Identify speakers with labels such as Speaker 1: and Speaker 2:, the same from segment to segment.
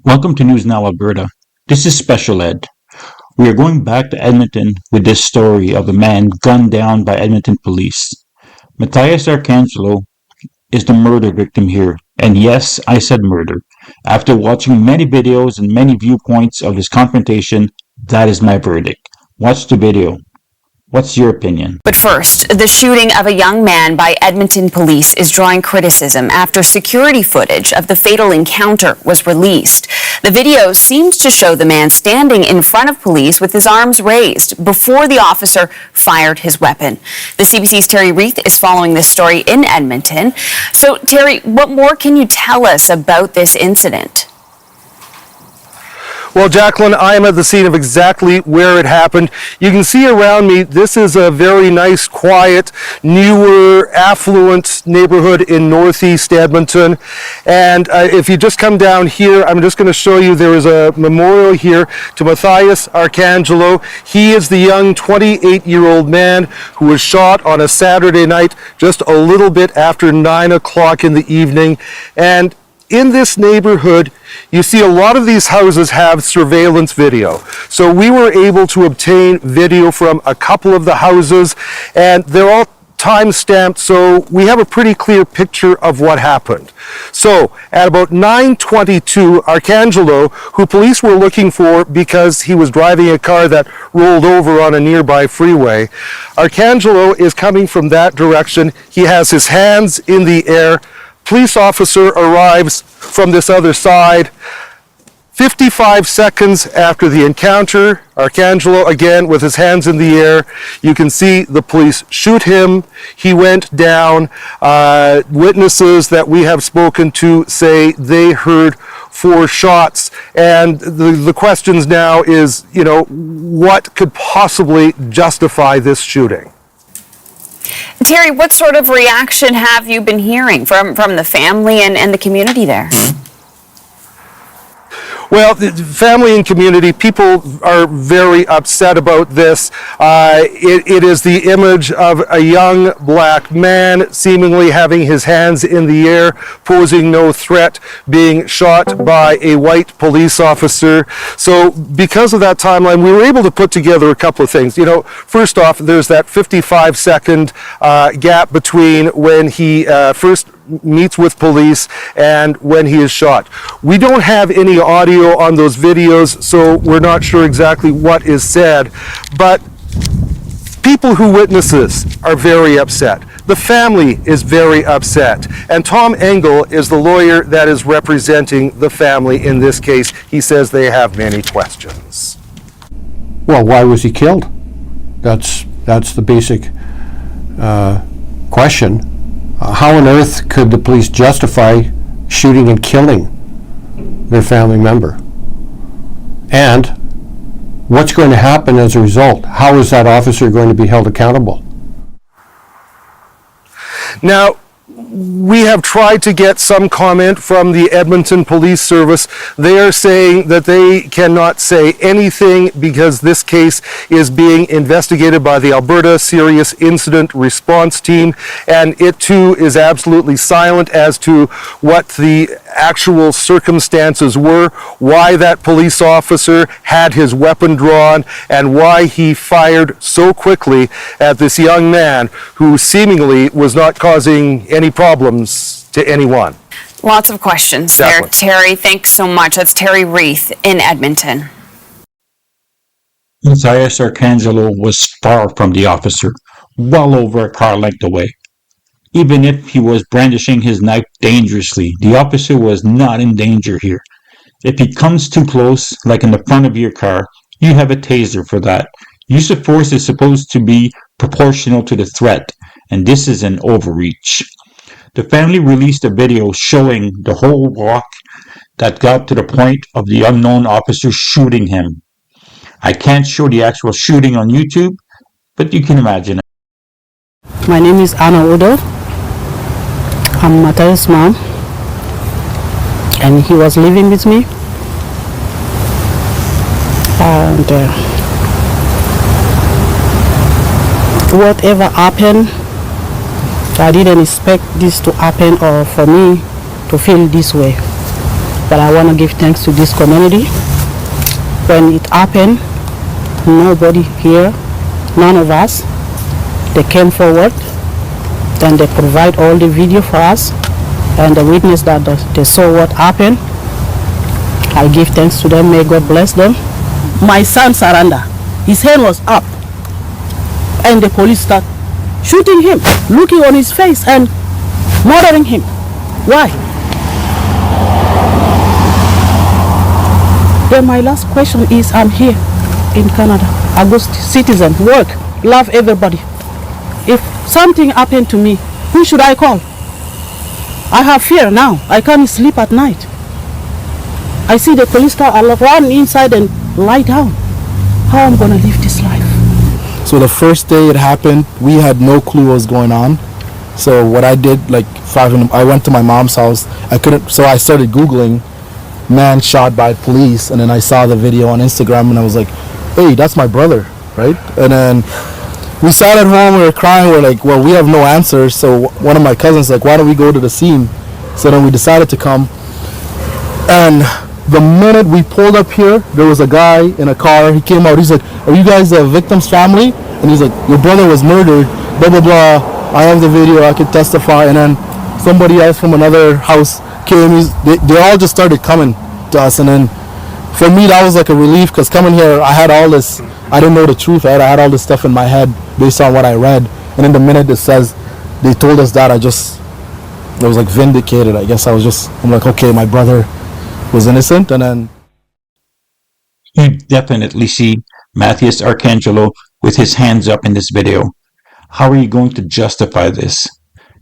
Speaker 1: Welcome to News Now Alberta. This is Special Ed. We are going back to Edmonton with this story of a man gunned down by Edmonton Police. Mathios Arkangelo is the murder victim here, and yes, I said murder. After watching many videos and many viewpoints of this confrontation, that is my verdict. Watch the video. What's your opinion?
Speaker 2: But first, the shooting of a young man by Edmonton Police is drawing criticism after security footage of the fatal encounter was released. The video seems to show the man standing in front of police with his arms raised before the officer fired his weapon. The CBC's Terry Reith is following this story in Edmonton. So, Terry, what more can you tell us about this incident?
Speaker 3: Well, Jacqueline, I am at the scene of exactly where it happened. You can see around me, this is a very nice, quiet, newer, affluent neighborhood in northeast Edmonton. And if you just come down here, I'm just going to show you there is a memorial here to Mathios Arkangelo. He is the young 28-year-old man who was shot on a Saturday night just a little bit after 9 o'clock in the evening. And in this neighborhood, you see a lot of these houses have surveillance video. So we were able to obtain video from a couple of the houses, and they're all time-stamped, so we have a pretty clear picture of what happened. So at about 9:22, Arkangelo, who police were looking for because he was driving a car that rolled over on a nearby freeway, Arkangelo is coming from that direction. He has his hands in the air. Police officer arrives from this other side. 55 seconds after the encounter, Arkangelo, again with his hands in the air, you can see the police shoot him. He went down. Witnesses that we have spoken to say they heard 4 shots. And the questions now is, what could possibly justify this shooting?
Speaker 2: Terry, what sort of reaction have you been hearing from the family and the community there?
Speaker 3: Well, the family and community, people are very upset about this. It is the image of a young black man seemingly having his hands in the air, posing no threat, being shot by a white police officer. So because of that timeline, we were able to put together a couple of things. First off, there's that 55-second gap between when he first meets with police and when he is shot. We don't have any audio on those videos, so we're not sure exactly what is said, but people who witness this are very upset. The family is very upset, and Tom Engel is the lawyer that is representing the family in this case. He says they have many questions.
Speaker 4: Well, why was he killed? That's the basic question. How on earth could the police justify shooting and killing their family member? And what's going to happen as a result? How is that officer going to be held accountable?
Speaker 3: Now, we have tried to get some comment from the Edmonton Police Service. They are saying that they cannot say anything because this case is being investigated by the Alberta Serious Incident Response Team, and it too is absolutely silent as to what the actual circumstances were, why that police officer had his weapon drawn, and why he fired so quickly at this young man who seemingly was not causing any problems to anyone.
Speaker 2: Lots of questions there, Terry. Thanks so much. That's Terry Reith in Edmonton.
Speaker 1: Mathios Arkangelo was far from the officer, well over a car length away. Even if he was brandishing his knife dangerously, the officer was not in danger here. If he comes too close, like in the front of your car, you have a taser for that. Use of force is supposed to be proportional to the threat, and this is an overreach. The family released a video showing the whole walk that got to the point of the unknown officer shooting him. I can't show the actual shooting on YouTube, but you can imagine it.
Speaker 5: My name is Anna Odo. I'm Mathios' mom, and he was living with me. And whatever happened, I didn't expect this to happen or for me to feel this way. But I want to give thanks to this community. When it happened, nobody here, none of us, they came forward and they provide all the video for us and the witness that they saw what happened. I give thanks to them. May God bless them. My son surrendered. His hand was up and the police start shooting him, looking on his face and murdering him. Why? Then my last question is, I'm here in Canada, a good citizen, work, love everybody. If something happened to me, who should I call? I have fear now. I can't sleep at night. I see the police car, I'll run inside and lie down. How am I gonna live this life?
Speaker 6: So the first day it happened, we had no clue what was going on. So what I did, like I went to my mom's house. So I started Googling man shot by police, and then I saw the video on Instagram, and I was like, hey, that's my brother, right? And then we sat at home, we were crying, we're like, well, we have no answers. So one of my cousins like, why don't we go to the scene? So then we decided to come, and the minute we pulled up here, there was a guy in a car. He came out, he's like, are you guys the victim's family? And he's like, your brother was murdered, blah blah blah, I have the video, I can testify. And then somebody else from another house came. They all just started coming to us, and then for me that was like a relief, because coming here I had all this, I didn't know the truth, right? I had all this stuff in my head based on what I read, and then the minute it says they told us that, I was like vindicated, I guess. I'm like, okay, my brother was innocent. And then
Speaker 1: You definitely see Mathios Arkangelo with his hands up in this video. How are you going to justify this?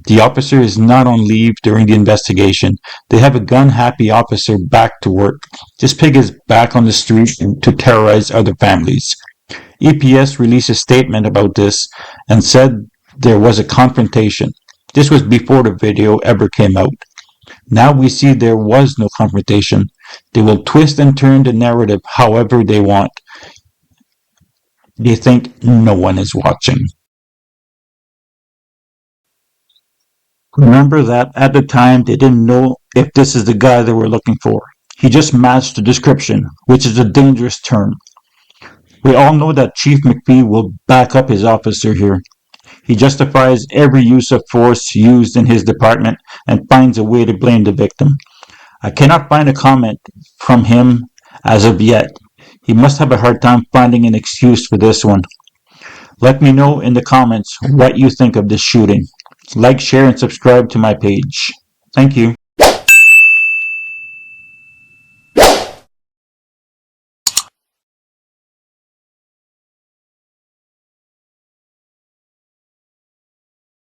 Speaker 1: The officer is not on leave during the investigation. They have a gun-happy officer back to work. This pig is back on the street to terrorize other families. EPS released a statement about this and said there was a confrontation. This was before the video ever came out. Now we see there was no confrontation. They will twist and turn the narrative however they want. They think no one is watching. Remember that at the time they didn't know if this is the guy they were looking for. He just matched the description, which is a dangerous term. We all know that Chief McPhee will back up his officer here. He justifies every use of force used in his department and finds a way to blame the victim. I cannot find a comment from him as of yet. He must have a hard time finding an excuse for this one. Let me know in the comments what you think of this shooting. Like, share, and subscribe to my page. Thank you.